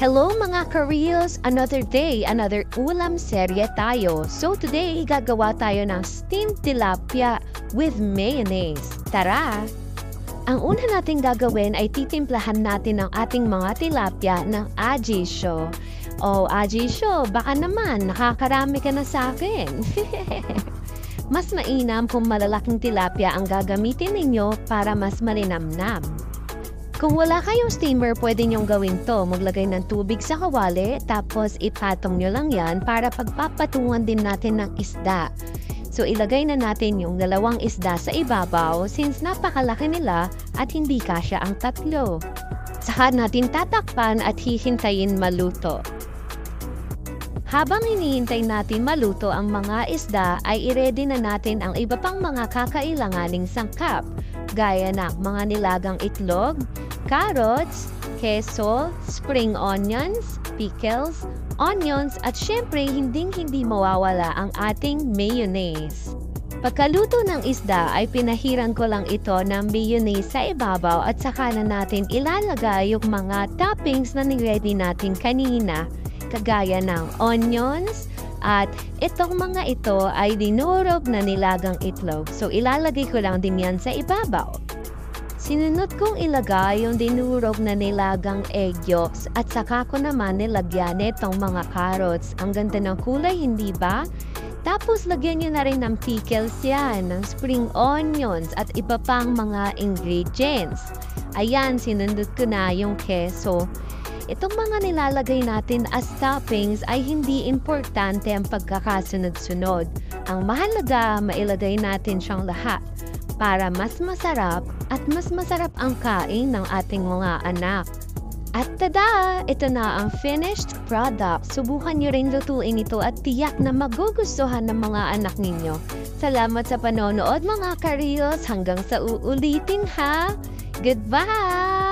Hello mga ka-reels! Another day, another ulam serye tayo. So today, gagawa tayo ng steamed tilapia with mayonnaise. Tara! Ang una nating gagawin ay titimplahan natin ang ating mga tilapia ng ajisyo. Oh, ajisyo, baka naman nakakarami ka na sa akin. Mas mainam kung malalaking tilapia ang gagamitin ninyo para mas malinamnam. Kung wala kayong steamer, pwede nyong gawin to. Maglagay ng tubig sa kawali, tapos ipatong nyo lang yan para pagpapatungan din natin ng isda. So ilagay na natin yung 2 isda sa ibabaw since napakalaki nila at hindi kasya ang 3. Saka natin tatakpan at hihintayin maluto. Habang hinihintay natin maluto ang mga isda, ay i-ready na natin ang iba pang mga kakailanganing sangkap, gaya ng mga nilagang itlog, carrots, queso, spring onions, pickles, onions, at syempre hindi mawawala ang ating mayonnaise. Pagkaluto ng isda ay pinahiran ko lang ito ng mayonnaise sa ibabaw at saka na natin ilalagay yung mga toppings na niready natin kanina, kagaya ng onions, at itong mga ito ay dinurog na nilagang itlog. So ilalagay ko lang din yan sa ibabaw. Sinunod kong ilagay yung dinurog na nilagang egg yolks at saka ko naman nilagyan itong mga carrots. Ang ganda ng kulay, hindi ba? Tapos lagyan nyo na rin ng pickles yan, ng spring onions at iba pang mga ingredients. Ayan, sinunod ko na yung queso. Itong mga nilalagay natin as toppings ay hindi importante ang pagkakasunod-sunod. Ang mahalaga, mailagay natin siyang lahat para mas masarap at mas masarap ang kain ng ating mga anak. At tada! Ito na ang finished product. Subukan nyo rin lutuin ito at tiyak na magugustuhan ng mga anak ninyo. Salamat sa panonood mga ka-reels. Hanggang sa uulitin ha! Goodbye!